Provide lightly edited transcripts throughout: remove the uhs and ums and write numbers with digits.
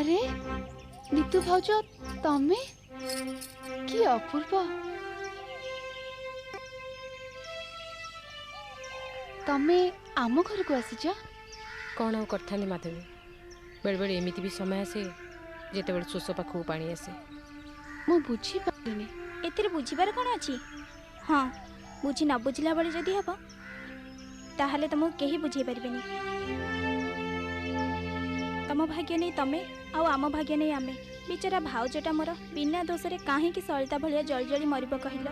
अरे नितु भाउज तमे कि अपूर्व तमे आम घर को आसीच कौन आउ करता माधवी बेले बेले एमती भी समय आसे जिते बड़े शोष पाखक पानी आसे मु बुझी पारिनी एतिर बुझिबार कौन अच्छी हाँ बुझी न बुझला बेले जदि हम ताहले तुमको केही बुझे पारिबेनी तम भाग्य नहीं तमे आउ आम भाग्य नहीं आमे बेचारा भाउजटा मोर बिना दोषरे काहे कि सलिता भलिया जल जली मरिब कहल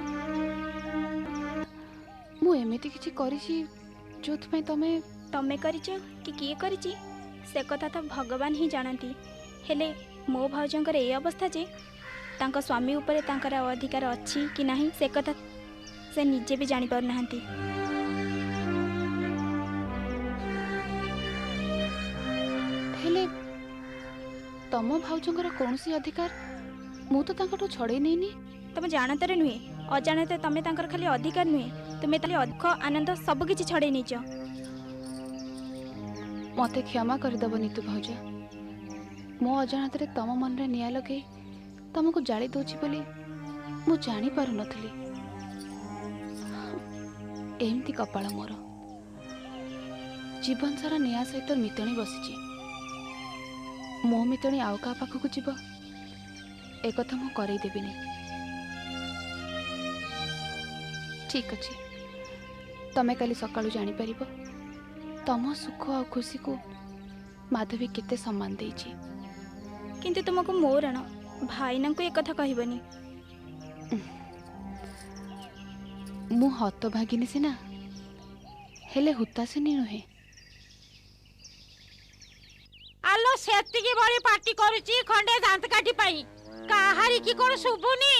मु एमिति किछि करिछि जोथपे तमे तमे करिछ कि किए करिछि से कथा तो भगवान ही जानती हेले मो भाउजंकर ए अवस्था जे तांका स्वामी उपरे तांकर अधिकार अछि कि नाही से कथा से निजे भी जानि पार नाहंती हेले तम भाउजंकर कोनसी अधिकार मु तो तांकटो छड़े नैनी तुम जानते नुहे अजाणते तमे तांकर खाली अधिकार नुहे तुमे ताली दुख आनंद सब किछि छड़े नैछ मते क्षमा करदेव नीतू भाउज मो अजाणत तम मन रे निया लगे तुमको जाली दौची बोली मु जानी पारु नथली एमती कपाल मोर जीवन सारा निया सहित मितणी बसीची मो मितणी आउ का पाखक जीव एक कथा मु करई देबिनी ठीक अछि तमे काली सकाळु जानि परिबो तम सुख और खुशी को माधवी केते सम्मान देछि किंतु तुमको मोरण भाईना को एक कथा कहबनी मु हत भागिनी सिना हेले हुतासिनी नुहे आलो सेतिकी बड़ी पार्टी करूची खंडे दांत काटी पाई काहारी की कोन सुबुनी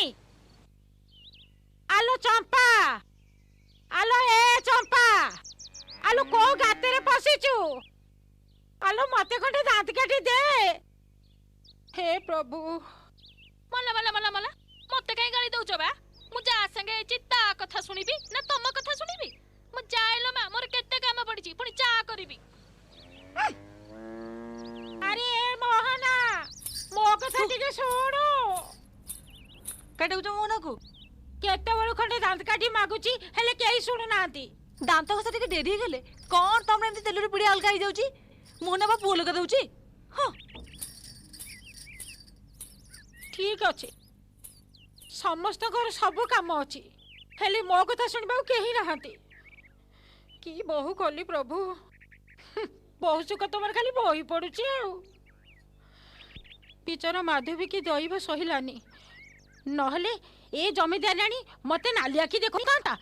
आलो चंपा आलो ए चंपा आलो को गाते रे पसिचू आलो मते खंडे दांत काटी दे हे प्रभु मला मला मला मला मते काई गाली दउछ बा मु जा संगे चित्ता कथा सुनिबी ना तम कथा सुनिबी मु जाइलो मा मोर केते काम पड़िची पुनी चा करबी अरे मोहना मो कथा टिके सुनो काटू जो मोहना को केते बड़ खंडे दांत काटी मागुची हेले केही सुनु नांती दांत घसा टिके डेरी गेले कोन तमने एमती तेलुरी पिड़ी अलगा ही जाउची मोहना बा पुओ लगा दउची हां ठीक अच्छे समस्त घर सब काम अच्छी हेली मो कथा सुनबा केही नहांती की बहु कली प्रभु बहु सुख तुम खाली बही पड़ुची पिचर माधवी की दैव सहिलानी नहले ए जमीदारानी मते नालिया की देखो था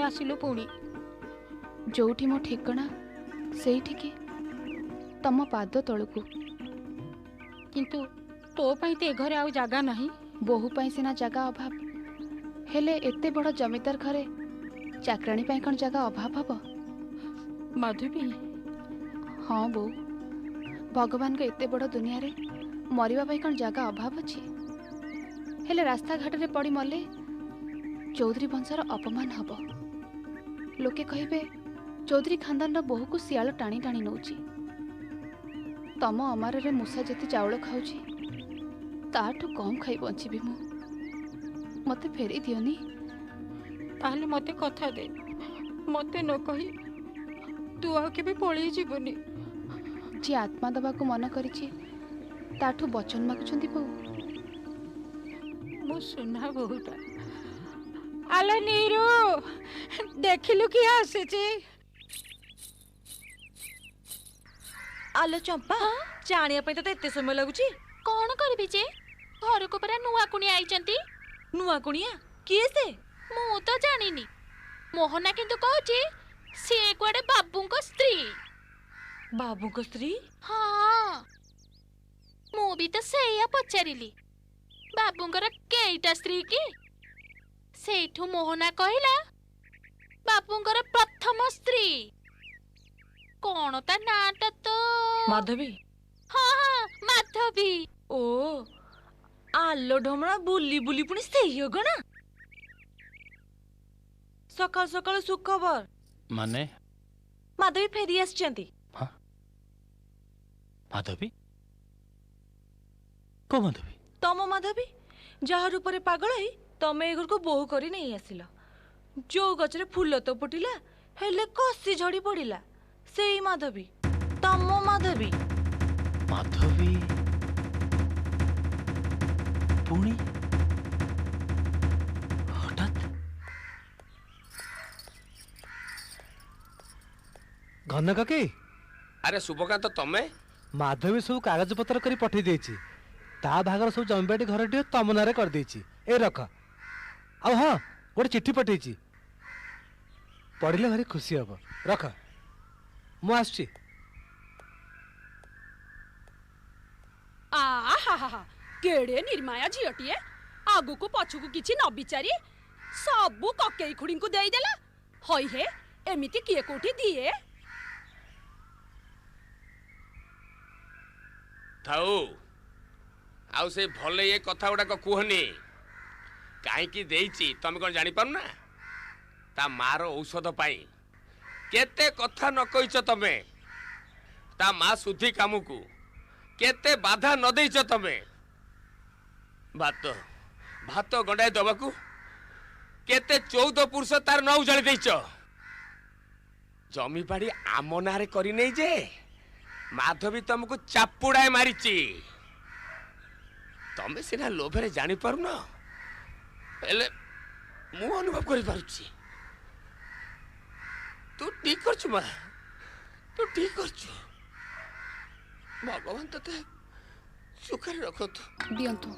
आसिलु पुणी जोठी मो ठिकणा सेठी की तम पाद तळकु किंतु तो पई ते घरे आउ जागा नहीं बहु पई सिना जागा अभाव हेले एते बड़ जमीदार घरे चाकराणी पई कोन जागा अभाव हबो माधवी हाँ बो भगवान को एते बड़ दुनिया रे मरिबा पई कोन जागा अभाव अछि हेले रास्ता घाट रे पड़ी मले चौधरी वंशर अपमान हबो लोके कहिबे चौधरी खानदान रो बहु को सियाल टाणी टाणी नौची तम अमार रे मूसा जति चाउल खाउची ताठू कम खाई बंचीबी मु मते फेरी दियोनी ताहले मते कथा दे मते न कही तू आ के भी पळी जीवनी जी आत्मा दबा को मन करिछि ताठू वचन मागुछंती बहु मु सुना बहुटा आलो नीरू देखिलु कि आसे छी आलो चंपा जानिया पे तो एते समय लगुची कौन करबी जे घर को परा नुआ कुणी आइचंती नुआ कुनिया किए से मु तो जानिनी मोहना किंतु कहूची सी कुआडे बाबूंको स्त्री बाबू को स्त्री हाँ मु भी तो सेया पचारिली बाबूंकर केईटा स्त्री की सेठू मोहना कहला बाबूंकर प्रथम स्त्री कौन ता नाटा तो माधवी हाँ हाँ माधवी ओ आलो ढमणा बुली बुली पुणी सेई हो गना सकाळ सकाळ सुखबर माने माधवी फेरी आछंती माधवी को माधवी तम माधवी जार ऊपर पागल है तमे ए घर को बोहू करी नहीं आसिल जो गचरे फूल तो फुटिला हेले कसी झड़ी पड़िला सेई माधवी तम माधवी माधवी पुणी हठात घन काकी अरे शुभकांत तमे माधवी सब कागज पत्र करी पठे देछि ता भागर सब जमीबाटी घरटी तम नारे कर देछि ए रख आ हाँ गोटे चिट्ठी पठेछि पढ़िले भारी खुशी हब रख मु आछि आहा केड़े निर्माया झीटीए आगु को पछु को किछि न बिचारी सबु ककेई खुड़ी को देई देला होई हे एमिति किए कोठी दिए थाऊ आउ से भले ये कथा गुड़ा कहनी कहीं देइछि तमे कौन जानी पारु ना ता मार औषध पाई केते कथा न कहिछ तमे ता माँ सुधी कामू को केते बाधा न देइछ तमे भात भात गंडाए दबाकू केते 14 पुरुष तार न उजाड़ी देइछ जमी बाड़ी आम नारे करी नहीं जे माधवी तुमको चापुड़ाए मारिची तमे सिना लोभरे जानी पारु न हेले मु अनुभव करि पारुची तू ठीक करछु मा तू ठीक करछु भगवान तते सुखरे रखतु दियंतु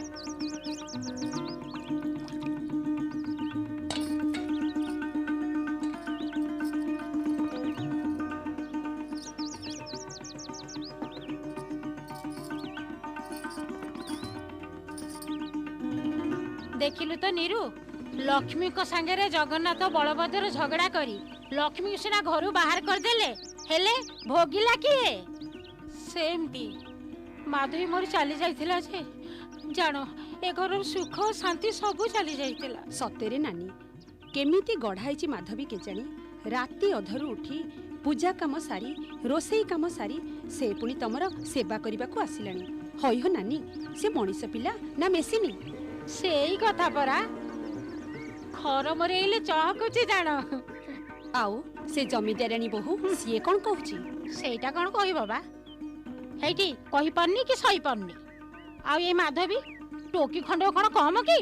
देखिलु तो नीरू लक्ष्मी को संगे जगन्नाथ बलभद्र झगड़ा करी लक्ष्मी सिना घर बाहर कर देले हेले भोगिला किए सेमती माधवी मोर चली जाइथिला जे जानो ए घर सुख शांति सबू चली जाइथिला सतेरे नानी केमिति गढ़ाई माधवी के जानी राति अधरू उठी पूजा काम सारी रोसई काम सारी से पुणी तमर सेवा करने को आसिलानी हई हो नानी से मनीष पिला ना मेसिनी सेई कथा परा खर मरेले चहकुची जान आउ से जमीदारानी बहु सीए कौन कहूची सेटा कौन कहि बाबा हेटी कहि पारनी कि सही पारनी आ ये माधवी टोकी खंड कौन कम कि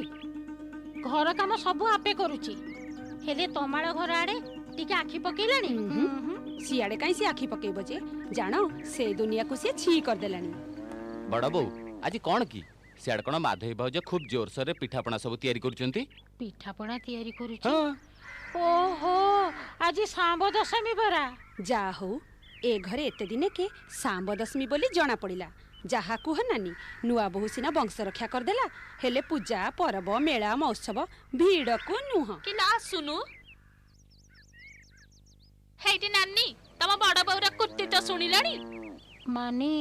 घर काम सब आपे करूची हेले तमाळ घर आड़े टिके आखि पकेलानी सियाड़े कहीं से आखि पकेब जे जानो से दुनिया को से छी कर देलानी बड़ बो आज कौन की सियाड़ कौन माधवी भाउज खूब जोरसोर रे पिठापଣା सब तैयारी करूचंती पिठापଣା तैयारी करूची ओहो आज सांब दशमी बरा जा हो ए घरे एते दिने के सांब दशमी बोली जना पड़िला जहा कुह नानी नुआ बहु सिना वंश रक्षा कर देला हेले पूजा पर्व मेला महोत्सव भीड़ को नुह कि ना सुनु हेटी नानी तम बड़ बौरा कुर्ती तो सुनिलानी माने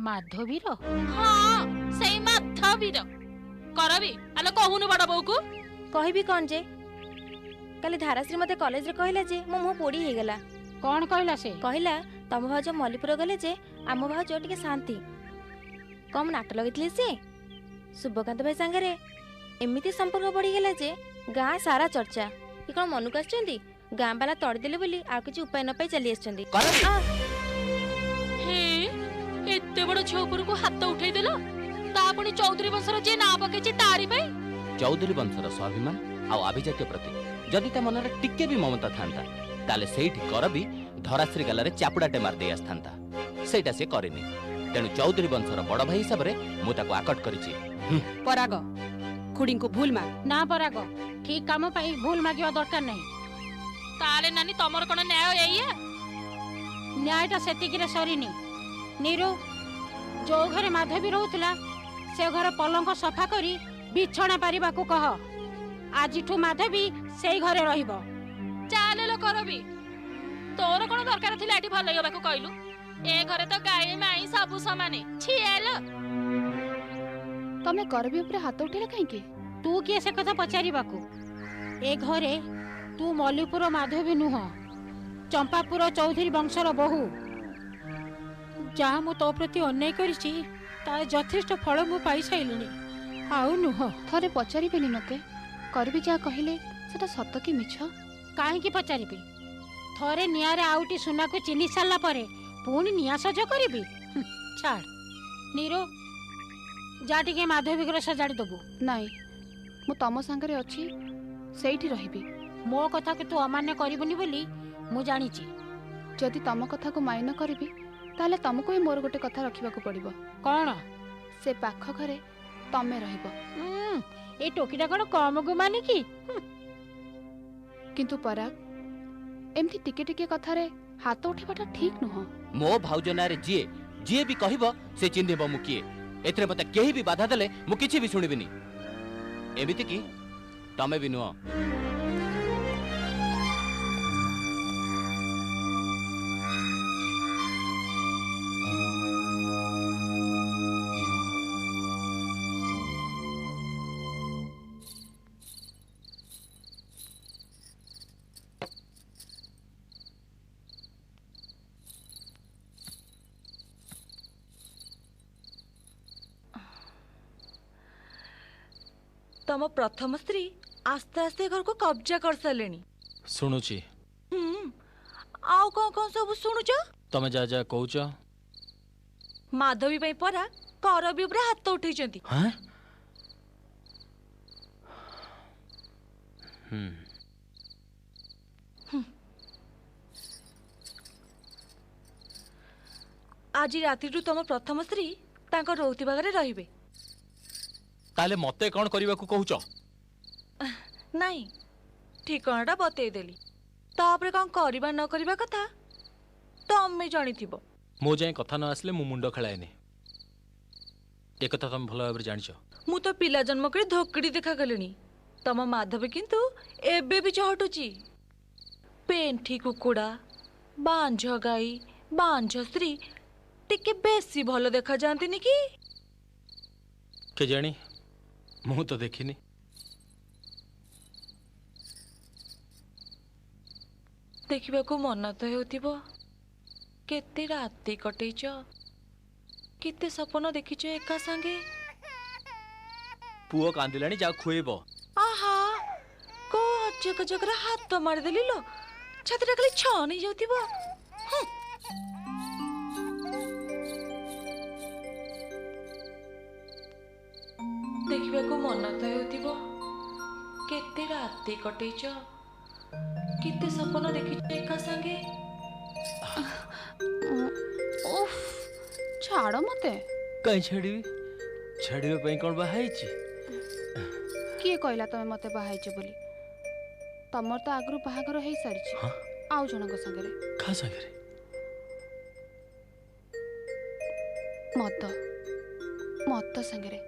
माधवीर हाँ सेई माधवीर करबी आलो कहूनु बड़ बौ को कहबी कौन जे काली धाराश्री मते कॉलेज रे कहला जे मो मुह पोड़ी हे गेला कौन कहला से कहला तम भाउज मलीपुर गले जे आम भाउज टिके शांति कम नाट लगितले से शुभकांत भाई संगे एमिति संपर्क बढ़ी गेला जे गाँ सारा चर्चा कि कौन मनुक आछंती गाँ वाला तोड़ देले बोली आ किछि उपाय न पाई चली आछंती हे एते बड़ झोपुर को हाथ उठाई देलो ता पुनी चौधरी वंशर जे ना पकेछि तारी पई चौधरी वंशर स्वाभिमान आ अभिजात्य प्रति जदि ता मनरे टिके भी ममता थांता ताले सेठी करबी धराश्री गलारे चापुडाटे मार दे आस्थांता ସେଇଟା ସେ କରେନି। ତେଣୁ ଚୌଧୁରୀ ବଂଶର ବଡ଼ ଭାଇ ହିସାବରେ ମୁଁ ତାକୁ ଆକଟ କରିଛି। ପରାଗ ଖୁଡିଙ୍କୁ ଭୁଲ ମାଗ। ନା ପରାଗ, ଠିକ କାମ ପାଇଁ ଭୁଲ ମାଗିବା ଦରକାର ନାହିଁ। ତାହେଲେ ନାନୀ ତମର କଣ ନ୍ୟାୟ ଏଇଆ? ନ୍ୟାୟଟା ସେତିକିରେ ସରିନି। ନିରୁ, ଯୋଉ ଘରେ ମାଧବୀ ରହୁଥିଲା ସେ ଘର ପଲଙ୍କ ସଫା କରି ବିଛଣା ପାରିବାକୁ କହ। ଆଜିଠୁ ମାଧବୀ ସେଇ ଘରେ ରହିବ। ଚାଲେ ଲୋ କରବି, ତୋର କଣ ଦରକାର ଥିଲା ଏଠି ଭଲ ହେବାକୁ କହିଲୁ? ଏ ଘରେ ତ ଗାଈ ମାଇ ସବୁ ସମାନେ। ଛିଏଲ ତମେ କରବୀ ଉପରେ ହାତ ଉଠେଇଲ କାହିଁକି? ତୁ କିଏ ସେ କଥା ପଚାରିବାକୁ? ଏ ଘରେ ତୁ ମଲ୍ଲିପୁର ମାଧବୀ ନୁହଁ, ଚମ୍ପାପୁର ଚୌଧୁରୀ ବଂଶର ବୋହୂ। ଯାହା ମୁଁ ତୋ ପ୍ରତି ଅନ୍ୟାୟ କରିଛି ତାର ଯଥେଷ୍ଟ ଫଳ ମୁଁ ପାଇସାରିଲିଣି, ଆଉ ନୁହଁ। ଥରେ ପଚାରିବେନି ମତେ କରବୀ ଯାହା କହିଲେ ସେଟା ସତ କି ମିଛ? କାହିଁକି ପଚାରିବି? ଥରେ ନିଆଁରେ ଆଉଟି ସୁନାକୁ ଚିହ୍ନି ସାରିଲା ପରେ ପୁଣି ନିଆଁ ସଜ କରିବି? ଛାଡ଼। ନିରୁ, ଯା ଟିକେ ମାଧବୀ ଘର ସଜାଡ଼ି ଦେବୁ। ନାଇଁ, ମୁଁ ତମ ସାଙ୍ଗରେ ଅଛି, ସେଇଠି ରହିବି। ମୋ କଥାକୁ ତୁ ଅମାନ୍ୟ କରିବୁନି ବୋଲି ମୁଁ ଜାଣିଛି। ଯଦି ତମ କଥାକୁ ମାଇନ କରିବି ତାହେଲେ ତମକୁ ହିଁ ମୋର ଗୋଟେ କଥା ରଖିବାକୁ ପଡ଼ିବ। କ'ଣ? ସେ ପାଖ ଘରେ ତମେ ରହିବ। ଏ ଟୋକିଟା କ'ଣ କମ ଗୁମାନି କି? କିନ୍ତୁ ପରାଗ, ଏମିତି ଟିକେ ଟିକେ କଥାରେ ହାତ ଉଠେଇବାଟା ଠିକ ନୁହଁ। ମୋ ଭାଉଜ ନାଁରେ ଯିଏ ଯିଏ ବି କହିବ ସେ ଚିହ୍ନିବ ମୁଁ କିଏ। ଏଥିରେ ମତେ କେହି ବି ବାଧା ଦେଲେ ମୁଁ କିଛି ବି ଶୁଣିବିନି। ଏମିତି କି ତମେ ବି ନୁହଁ। ତମ ପ୍ରଥମ ସ୍ତ୍ରୀ ଆସ୍ତେ ଆସ୍ତେ ଘରକୁ କବ୍ଜା କରିସାରିଲେଣି। ଶୁଣୁଛି। ଆଉ କଣ ସବୁ ଶୁଣୁଛ? ତମେ ଯାହା ଯାହା କହୁଛ। ମାଧବୀ ପାଇଁ ପରା କରବୀ ଉପରେ ହାତ ଉଠେଇଛନ୍ତି। ଆଜି ରାତିରୁ ତମ ପ୍ରଥମ ସ୍ତ୍ରୀ ତାଙ୍କ ରହୁଥିବା ଘରେ ରହିବେ। ତାହେଲେ ମତେ କଣ କରିବାକୁ କହୁଛ? ନାଇଁ, ଠିକଣାଟା ବତେଇଦେଲି। ତାପରେ କଣ କରିବା ନ କରିବା କଥା ତମେ ଜାଣିଥିବ। ମୋ ଯାଏଁ କଥା ନ ଆସିଲେ ମୁଁ ମୁଣ୍ଡ ଖେଳାଏନି। ଏ କଥା ତମେ ଭଲ ଭାବରେ ଜାଣିଛ। ମୁଁ ତ ପିଲା ଜନ୍ମ କରି ଧୋକଡ଼ି ଦେଖା କଲିଣି। ତମ ମାଧବୀ କିନ୍ତୁ ଏବେ ବି ଚହଟୁଛି। ପେଣ୍ଠି କୁକୁଡ଼ା, ବାଞ୍ଝ ଗାଈ, ବାଞ୍ଝ ସ୍ତ୍ରୀ ଟିକେ ବେଶୀ ଭଲ ଦେଖାଯାଆନ୍ତିନି କି? କେଜାଣି, ମୁଁ ତ ଦେଖିନି। ଦେଖିବାକୁ ମନ ତ ହେଉଥିବ। କେତେ ରାତି କଟେଇଛ, କେତେ ସପନ ଦେଖିଛ ଏକା ସାଙ୍ଗେ। ପୁଅ କାନ୍ଦିଲାଣି, ଯାଉ ଖୁଏଇବ। ଆହା, କୋ ଅଜଗଜଗର ହାତ ମାରିଦେଲି ଲୋ। ଛାତିଟା ଖାଲି ଛଅ ନେଇଯାଉଥିବ। ଦେଖିବାକୁ ମନ ତ ହେଉଥିବ। କେତେ ରାତି କଟେଇଛ, କେତେ ସପନ ଦେଖିଛ ଏକା ସାଙ୍ଗେ। ଛାଡ଼ ମତେ। କାଇଁ ଛାଡ଼ିବି? ଛାଡ଼ିବା ପାଇଁ କଣ ବାହା ହେଇଛି? କିଏ କହିଲା ତମେ ମତେ ବାହା ହେଇଛ ବୋଲି? ତମର ତ ଆଗରୁ ବାହାଘର ହେଇସାରିଛି ଆଉ ଜଣଙ୍କ ସାଙ୍ଗରେ। କାହା ସାଙ୍ଗରେ? ମତ ସାଙ୍ଗରେ।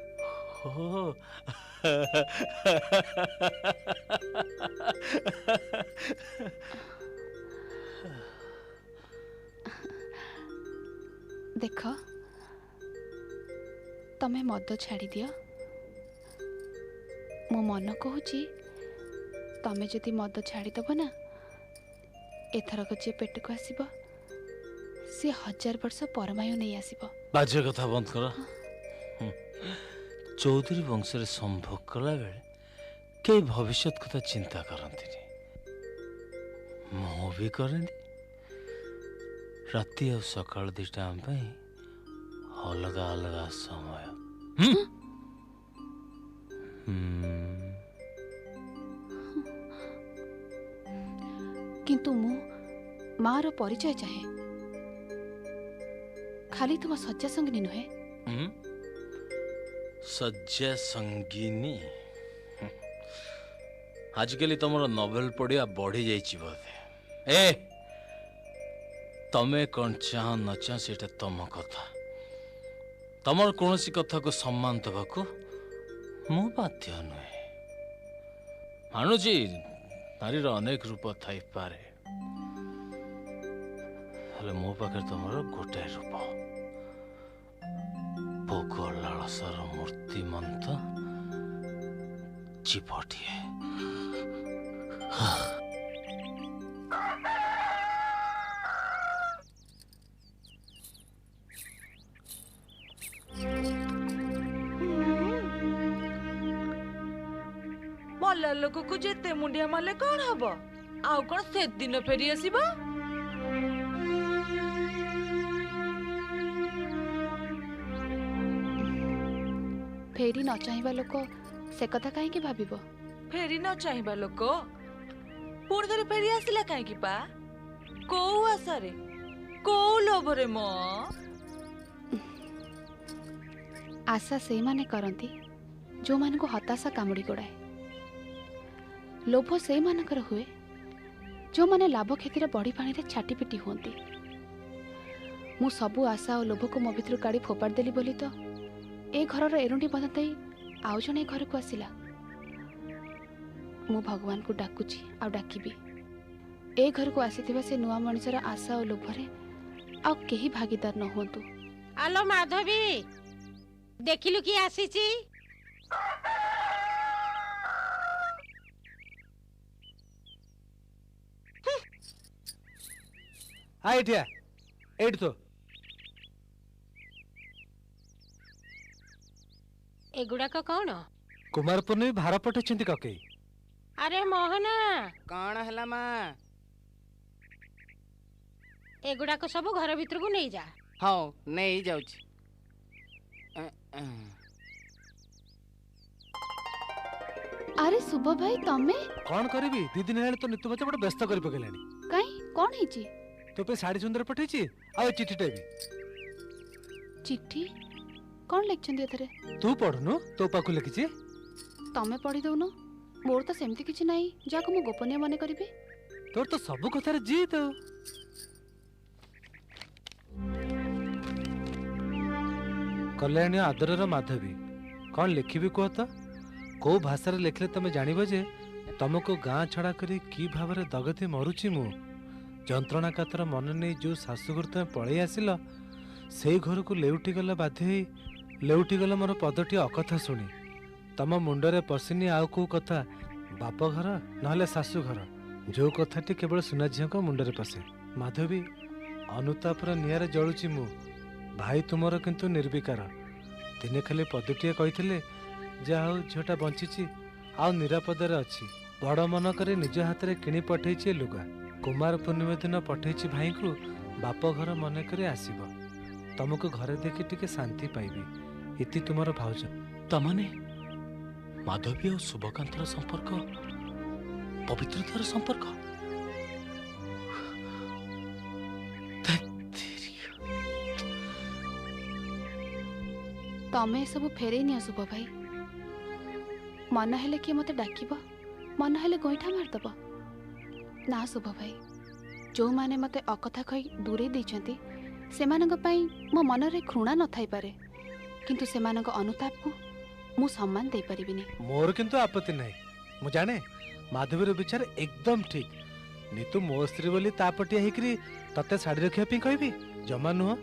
ଦେଖ, ତମେ ମଦ ଛାଡ଼ିଦିଅ। ମୋ ମନ କହୁଛି ତମେ ଯଦି ମଦ ଛାଡ଼ିଦେବ ନା, ଏଥରକ ଯିଏ ପେଟକୁ ଆସିବ ସିଏ 1000 ବର୍ଷ ପରମାୟୁ ନେଇ ଆସିବ। ବାଜେ କଥା ବନ୍ଦ କର। ଚୌଧୁରୀ ବଂଶରେ ସମ୍ଭୋଗ କଲାବେଳେ କେହି ଭବିଷ୍ୟତ କଥା ଚିନ୍ତା କରନ୍ତିନି। ମୁଁ ବି କରେନି। ରାତି ଆଉ ସକାଳ ଦିଟା ଆମ ପାଇଁ ଅଲଗା ଅଲଗା ସମୟ। କିନ୍ତୁ ମୁଁ ମାର ପରିଚୟ ଚାହେଁ। खाली तुम शଯ୍या संगिनी नुहे शଯ୍या संगीनी आजिकल तुम नोवेल पढ़िया बढ़ी जाइए बोधे। ए तमें कौन चाह न चाह से तुम कथा तमर कौन सी कथा को सम्मान देवाक मु बाध्य नुहे। मानुची नारीर अनेक रूप थाई पारे हेले मो पाखे तुमर गोटे रूप भोग लालसार मूर्तिमंत जीवटिए। मल्ला लोक को जेते मुंडिया माले कौन हब आउ कौन से दिन फेरी आसीबा। फेरी न चाहिबा लोक से कथा काहे भाबिबो। फेरी न चाहिबा लोक पुणी थरे फेरी आसिला काहे पा को आशारे को लोभरे मो आशा से माने करंती जो मान को हताशा कामुड़ी गोड़ाए। लोभ से मानकर हुए जो माने लाभ क्षतिर बड़ी पानी रे छाटी पिटी होती। मु सबु आशा और लोभ को मो भितर काढ़ी फोपाड़ देली बोली तो ए घर एरुंडी बंधाई आउ जने घर को आसिला। मु भगवान को डाकुची आ डाकिबी ए घर को आसीथिबा से नुआ मनिषर आशा और लोभरे आ केही भागीदार न होंतु। आलो माधवी देखिलु कि आसीची आइटिया एट तो एगुड़ाक कौन कुमार पूर्णिमा भार पठेछंती ककई। अरे मोहना कौन है माँ एगुड़ाक सब घर भीतर को नहीं जा। हाँ नहीं जाऊँ अरे सुबह भाई तमे कौन करबी दी दिन हेले तो नितु मते बड़ व्यस्त करि पकेलानी। काई कौन हिची तो पे साड़ी सुंदर पठेची आ चिट्ठी भी चिट्ठी कौन लिखछन एथरे तू पढनु तो पाखु लिखिची तमे पढ़ी दउनो मोर तो सेमती किछि नाही जाको मु गोपनीय माने करबी। तोर तो सब कथार जी तो कल्याणी आदरर माधवी कौन लिखिबी कह तो को भाषा रे लिखले तमे जानिबो जे तुमको गाँ छड़ा करी की भावरे दगती मरुची मु जंत्रणा कातर मन नहीं जो शाशुघर तुम पलि आसिल से घर को लेउटी गला बाध्य लेउटी गला मोर पदटी अकथा शुणी तम मुंडरे पशिनी आउ को कथा बाप घर नहले शाशु घर जो कथाटी केवल सुना झील को मुंडरे पशे। माधवी अनुतापर निआरे जलुची मु भाई तुमर किंतु निर्विकार दिने खाली पदटीए कही जा हूँ झीटा बंची आउ निरापदे अच्छी बड़ मन करे निज हाथ में किणी पठे लुगा कुमार पूर्णिमा दिन पठे भाई को बाप घर मन करे आसब तुमको घरे देखी टिके शांति पाइबी इति तुमर भाउज। तमाने माधवी और शुभकांतर संपर्क पवित्रतार संपर्क तमे सब फेरे नियो शुभ भाई मन हेले कि मते डाकिबो मन हेले गोइठा मारदबो ना शुभ भाई जो माने मते अकथा कही दूरे दैछंती सेमानक पई मो मन रे घृणा न थाई पारे किंतु सेमानक अनुताप को मु सम्मान दे परिबिनी। मोर किंतु आपत्ति नहीं मु जाने माधवीर विचार एकदम ठीक नीतु मो स्त्री बोली तापटिया हिकरी तते साड़ी रखिया पई कहबी जमा नुह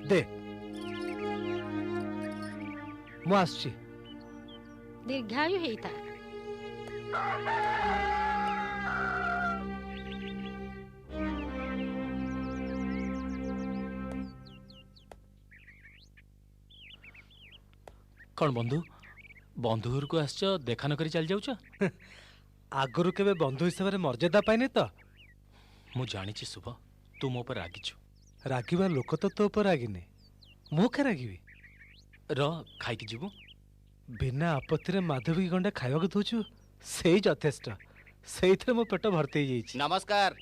दे मु आछी दीर्घायु हेता। कौन बंधु बंधु घर को आस देखा न करी चल जाऊच आगरु केबे बंधु हिसाब रे मर्यादा पाइने तो मु जानी शुभ तू मो पर रागिछु रागिबा लोक तो तो पर रागिने मु के रागिबी र खाई की जीवु बिना आपत्ति रे माधवी गंडा खाइबा को दोछु सेई यथेष्ट सेइथरे मो पेट भरते जाईछि। नमस्कार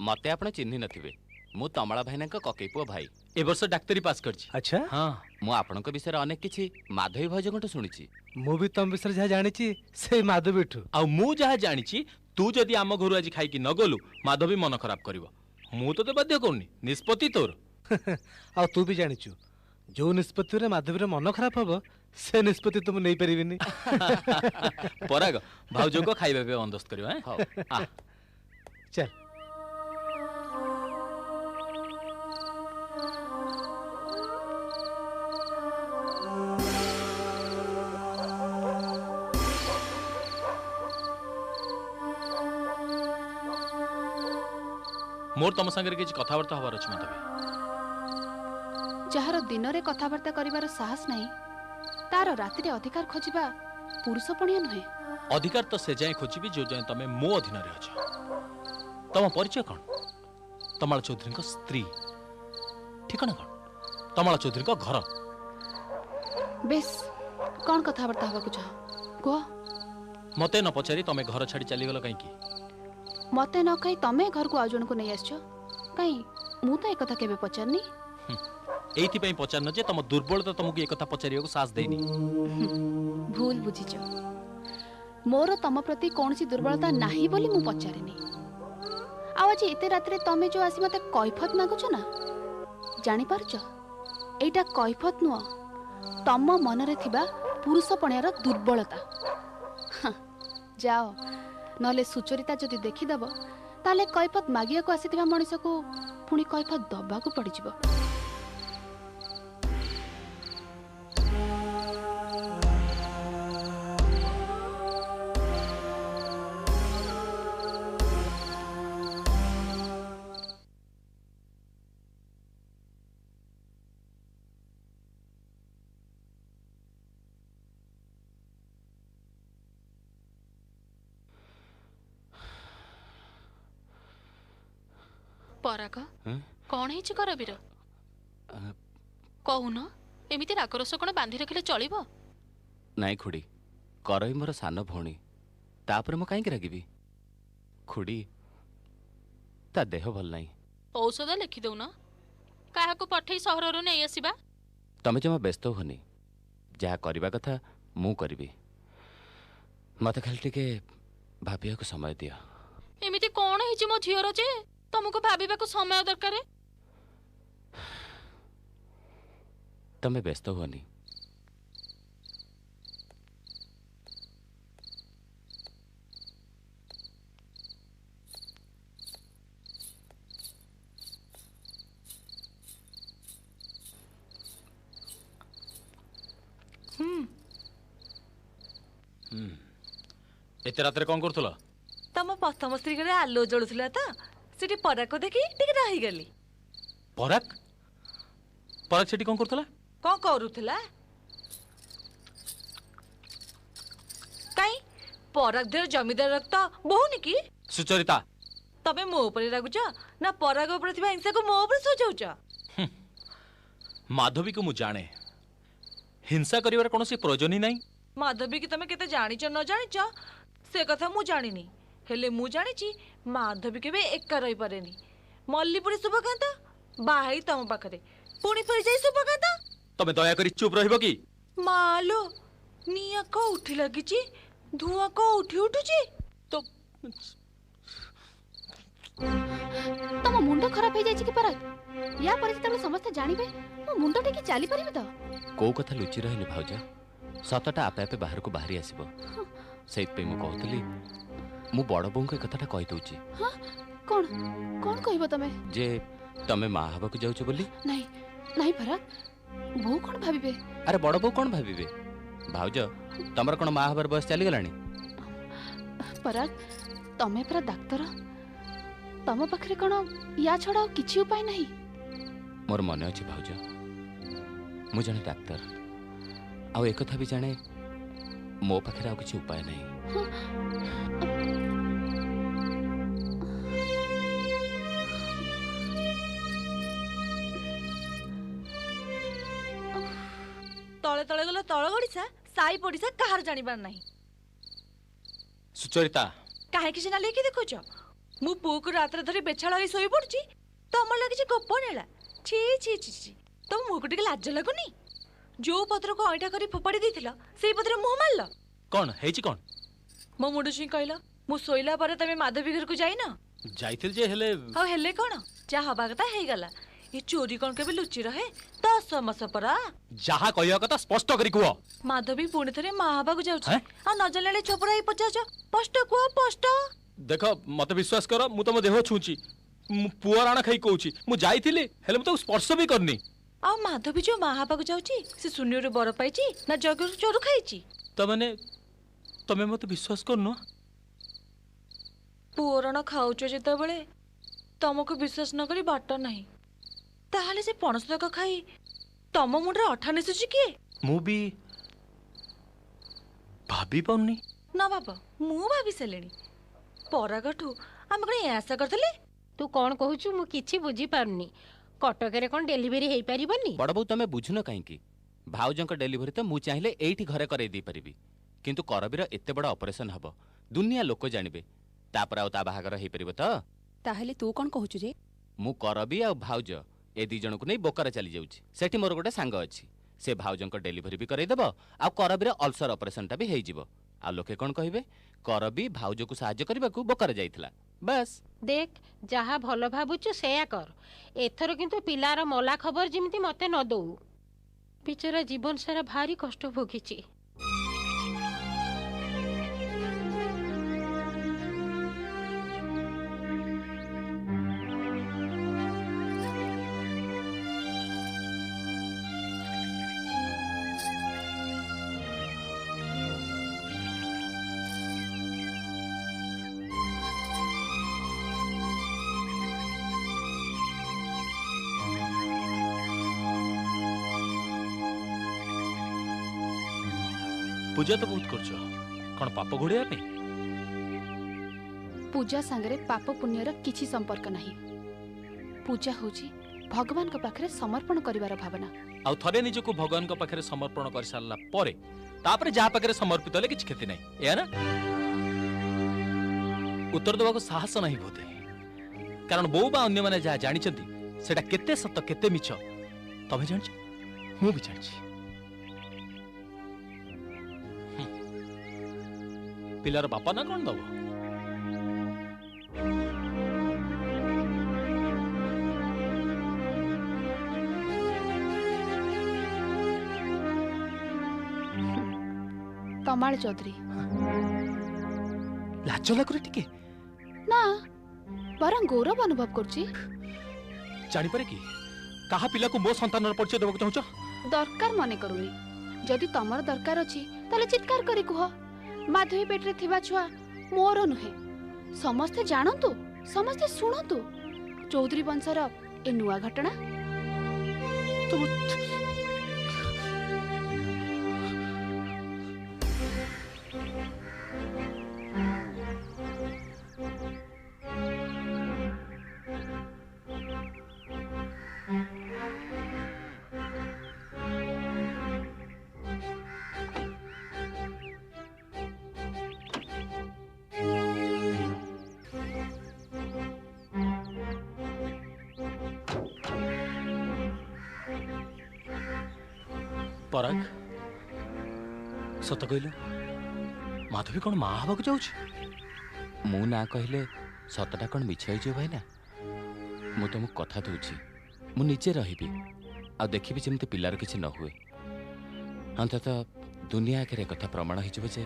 मते आपण चिन्हि नथिबे मु तमला भाईना ककई पुओ भाई ए वर्ष डाक्तरी पास करछि। अच्छा हाँ मु आपनक विषय अनेक किछि माधवी भौजଙ୍କଠୁ ଶୁଣିଛି। ମୁଁ ବି ତମ ବିଷୟରେ ଯାହା ଜାଣିଛି ସେଇ ମାଧବୀଠୁ। ଆଉ ମୁଁ ଯାହା ଜାଣିଛି ତୁ ଯଦି ଆମ ଘରୁ ଆଜି ଖାଇକି ନ ଗଲୁ ମାଧବୀ ମନ ଖରାପ କରିବ। ମୁଁ ତତେ ବାଧ୍ୟ କରୁନି, ନିଷ୍ପତ୍ତି ତୋର। ଆଉ ତୁ ବି ଜାଣିଛୁ ଯୋଉ ନିଷ୍ପତ୍ତିରେ ମାଧବୀର ମନ ଖରାପ ହବ ସେ ନିଷ୍ପତ୍ତି ତ ମୁଁ ନେଇପାରିବିନି। ପରାଗ ଭାଉଜଙ୍କ ଖାଇବା ପିଇବା ବନ୍ଦୋବସ୍ତ କରିବ। ହଉ ଆ ଚାଲ। मोर तुम संगे किसी कथबार्ता हबार अछि माधवी। जार दिन में कथबार्ता करिवार साहस नहीं तार राति अधिकार खोजिबा पुरुषपणिया नुहे। अधिकार तो से जाए खोजी जो जाए तमे मो अधीन रे अछ। तम परिचय कौन? तमाल चौधरी को स्त्री। ठिकाना कौन? तमाल चौधरी को घर। बेस कौन कथबार्ता हबा कुछ को मते न पचारी तमे घर छाड़ी चली गलो कहीं की? मते न कही तमे घर को आजन को नहीं आछो कहीं मु तो एक कथा केबे पचारनी। एथि पई पचारन जे तम दुर्बलता तुमको एक कथा पचारियो को साहस देनी। भूल बुझिछ मोर तम प्रति कोनसी दुर्बलता नाही बोली मु पचारेनी। आ आज एते रात्रे तमे जो आसी मते कैफत मागुछ ना जानि पारछ एटा कैफत नुआ तम मन रे थिबा पुरुषपणियार दुर्बलता। जाओ नले सुचरिता जदि देखिदब ताले कैफत मागिया को आसीथिबा मनुष्य को पुणी कैफत दबा को पड़ जिवो। पराग कौन है करबीर कहून एमती रागरस कौन बांधि रखिले चलिबो? नाई खुड़ी करई मोर सान भौणी तापर मु काईक रागिबी। खुड़ी ता देह भल नाही। औषध लिखि दउन काहा को पठै सहर रो नै आसीबा। तमे जमा व्यस्त होनी जहा करबा कथा मु करबी। मते खाली टिके भाबिया को समय दिया। एमिति कोन हिची मो झियर जे तुमको भाबिबा को समय दरकार। तमे व्यस्त होनी। एते रात्रे कौन करथुला? तम प्रथम स्त्री घरे आलो जळुथला त सेठी पराग को देखि टिके रही गली। पराग पराग सेठी कौन करथुला? कौन करूथला? काई पराग देर जमीदार रक्त बहुनी की? सुचरिता तबे मो ऊपर रागुच ना पराग ऊपर थिबा हिंसा को मो ऊपर सोचौच? माधवी को मु जाने हिंसा करिवार कोनोसी प्रयोजन ही नहीं। माधवी की तमे केते जानिच न जानिच से कथा मु जानिनी हेले मु जानिची माधवी केबे एका रही पारेनी। मल्लीपुरी शुभकांता बाहाई तम पाखरे पुणी फेर जाई शुभकांता। तमे दया करी चुप रहिबो की? मालो निया को उठी लागिची धुआं को उठी उठुची तो तम मुंड खराब हो जाय कि पराग या पर जतले समस्त जानिबे मो मुंड टेकी चाली परिबे त को कथा लुचि रहनी भाउजा सतटा आपे आपे बाहर को बाहरी आसीबो। सेत पे मु कहतली मु बड़ बों के कथाटा कहि दउची। हां कोन कोन कहबो तमे जे तमे मां हबा को जाउछ बोली? नहीं नहीं पराग बो कोन भाबिबे? अरे बड़ बो कोन भाबिबे? भाउज तमर कोन मां हबर बयस चली गलानी? पराग तमे पर डाक्टर तम पाखरे कोन या छडा किछि उपाय नहीं? मोर मने अछि भाउज मु जने डाक्टर आ एक कथा भी जाने मो पाखरे आ किछि उपाय नहीं। तले तले गला तळ गडिसा साई पडिसा कहार जानिबार नाही। सुचरिता काहे कि सिना लेखि देखुछ मु पुक रात्र धरि बेछाळ होई सोई पडची ତମର ଲାଗିଛି ଗୋପ ନେଲା। ଛି ଛି ଛି ଛି, ତମ ମୁହଁକୁ ଟିକେ ଲାଜ ଲାଗୁନି? ଯୋଉ ପତ୍ରକୁ ଅଇଁଠା କରି ଫୋପାଡ଼ି ଦେଇଥିଲ ସେଇ ପତ୍ରରେ ମୁହଁ ମାରିଲ। କଣ ହେଇଛି କଣ? ମୋ ମୁଣ୍ଡ ଛୁଇଁ କହିଲ, ମୁଁ ଶୋଇଲା ପରେ ତମେ ମାଧବୀ ଘରକୁ ଯାଇନ? ଯାଇଥିଲି ଯେ ହେଲେ ଆଉ ହେଲେ କଣ, ଯାହା ହବା କଥା ହେଇଗଲା। ଏ ଚୋରି କଣ କେବେ ଲୁଚି ରହେ? 10 ମାସ ପରା। ଯାହା କହିବା କଥା ସ୍ପଷ୍ଟ କରି କୁହ। ମାଧବୀ ପୁଣି ଥରେ ମା ହବାକୁ ଯାଉଛି। ଆଉ ନ ଜାଣିଲେ ଚୋପଡ଼ା ହେଇ ପଚାରୁଛ? ସ୍ପଷ୍ଟ କୁହ, ସ୍ପଷ୍ଟ। ଦେଖ ମତେ ବିଶ୍ୱାସ କର, ମୁଁ ତମ ଦେହ ଛୁଁଛି। ମୁଁ ପୁଅ ରାଣ ଖାଇ କହୁଛି, ମୁଁ ଯାଇଥିଲି ହେଲେ ମୁଁ ତାକୁ ସ୍ପର୍ଶ ବି କରିନି। ଆଉ ମାଧବୀ ଯୋଉ ମା ହବାକୁ ଯାଉଛି ସେ ଶୂନ୍ୟରୁ ବର ପାଇଛି ନା ଜଗରୁ ଚୋରୁ ଖାଇଛି? ତମେ ମତେ ବିଶ୍ୱାସ କରୁନ? ପୁଅ ରଣ ଖାଉଛ ଯେତେବେଳେ ତମକୁ ବିଶ୍ୱାସ ନ କରି ବାଟ ନାହିଁ। ତାହେଲେ ସେ ପଣସ ତକ ଖାଇ ତମ ମୁଣ୍ଡରେ ଅଠା ନେସୁଛି କିଏ? ମୁଁ ବି ଭାବି ପାରୁନି। ନା ବାବା, ମୁଁ ଭାବି ସାରିଲିଣି। ପରାଗଠୁ ଆମେ କଣ ଆଶା କରିଥିଲେ? ତୁ କଣ କହୁଛୁ ମୁଁ କିଛି ବୁଝିପାରୁନି। କଟକରେ କଣ ଡେଲିଭରି ହେଇପାରିବନି? ବଡ଼ ବୋଉ ତମେ ବୁଝୁନ କାହିଁକି? ଭାଉଜଙ୍କ ଡେଲିଭରି ତ ମୁଁ ଚାହିଁଲେ ଏଇଠି ଘରେ କରେଇ ଦେଇପାରିବି, କିନ୍ତୁ କରବୀର ଏତେ ବଡ଼ ଅପରେସନ୍ ହବ, ଦୁନିଆ ଲୋକ ଜାଣିବେ, ତାପରେ ଆଉ ତା ବାହାଘର ହେଇପାରିବ ତ? ତାହେଲେ ତୁ କଣ କହୁଛୁ ଯେ? ମୁଁ କରବୀ ଆଉ ଭାଉଜ ଏ ଦି ଜଣକୁ ନେଇ ବୋକାରେ ଚାଲି ଯାଉଛି। ସେଠି ମୋର ଗୋଟେ ସାଙ୍ଗ ଅଛି, ସେ ଭାଉଜଙ୍କ ଡେଲିଭରି ବି କରେଇଦେବ, ଆଉ କରବୀର ଅଲସର ଅପରେସନଟା ବି ହେଇଯିବ। ଆଉ ଲୋକେ କଣ କହିବେ? କରବୀ ଭାଉଜକୁ ସାହାଯ୍ୟ କରିବାକୁ ବୋକାରେ ଯାଇଥିଲା। ବାସ୍। ଦେଖ, ଯାହା ଭଲ ଭାବୁଛୁ ସେୟା କର। ଏଥର କିନ୍ତୁ ପିଲାର ମଲା ଖବର ଯେମିତି ମତେ ନ ଦଉ। ବିଚରା ଜୀବନ ସାରା ଭାରି କଷ୍ଟ ଭୋଗିଛି। ପୂଜା ତ ବହୁତ କରୁଛ, କଣ ପାପ ଘୋଡିବା ପାଇଁ? ପୂଜା ସାଙ୍ଗରେ ପାପ ପୁଣ୍ୟର କିଛି ସମ୍ପର୍କ ନାହିଁ। ପୂଜା ହେଉଛି ଭଗବାନଙ୍କ ପାଖରେ ସମର୍ପଣ କରିବାର ଭାବନା। ଆଉ ଥରେ ନିଜକୁ ଭଗବାନଙ୍କ ପାଖରେ ସମର୍ପଣ କରିସାରିଲା ପରେ ତାପରେ ଯାହା ପାଖରେ ସମର୍ପିତ ହେଲେ କିଛି କ୍ଷତି ନାହିଁ, ଏୟା ନା? ଉତ୍ତର ଦେବାକୁ ସାହସ ନାହିଁ ବୋଧେ, କାରଣ ବୋଉ ବା ଅନ୍ୟମାନେ ଯାହା ଜାଣିଛନ୍ତି ସେଟା କେତେ ସତ କେତେ ମିଛ ତମେ ଜାଣିଛ, ମୁଁ ବି ଜାଣିଛି। ପିଲାର ବାପା ନା କଣ ଦବ? ତମାଳ ଚୌଧୁରୀ। ଲାଜ ଲାଗୁନି ଟିକେ? ନା, ବରଂ ଗୌରବ ଅନୁଭବ କରୁଛି। ଜାଣିପାରେ କି କାହା ପିଲାକୁ ମୋ ସନ୍ତାନର ପରିଚୟ ଦେବାକୁ ଚାହୁଁଛ? ଦରକାର ମନେ କରୁନି। ଯଦି ତମର ଦରକାର ଅଛି ତାହେଲେ ଚିତ୍କାର କରି କୁହ। ମାଧବୀ ପେଟରେ ଥିବା ଛୁଆ ମୋର ନୁହେଁ। ସମସ୍ତେ ଜାଣନ୍ତୁ, ସମସ୍ତେ ଶୁଣନ୍ତୁ ଚୌଧୁରୀ ବଂଶର ଏ ନୂଆ ଘଟଣା। ପରାଗ, ସତ କହିଲୁ ମାଧବୀ କଣ ମା ହବାକୁ ଯାଉଛି? ମୁଁ ନା କହିଲେ ସତଟା କଣ ମିଛ ହେଇଯିବ ଭାଇନା? ମୁଁ ତମକୁ କଥା ଦଉଛି, ମୁଁ ନିଜେ ରହିବି ଆଉ ଦେଖିବି ଯେମିତି ପିଲାର କିଛି ନ ହୁଏ। ଅନ୍ତତଃ ଦୁନିଆ ଆଗରେ କଥା ପ୍ରମାଣ ହେଇଯିବ ଯେ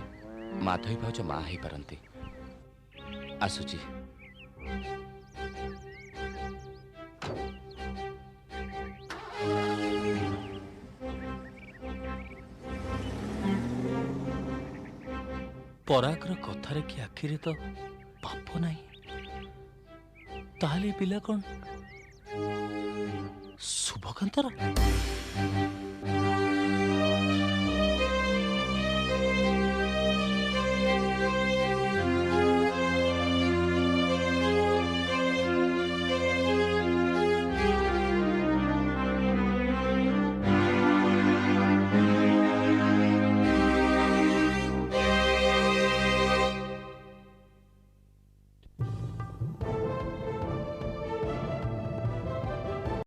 ମାଧବୀ ଭାଉଜ ମା ହେଇପାରନ୍ତି। ଆସୁଛି। ପରାଗର କଥାରେ କି ଆଖିରେ ତ ପାପ ନାହିଁ, ତାହେଲେ ପିଲା କଣ ଶୁଭକାନ୍ତର?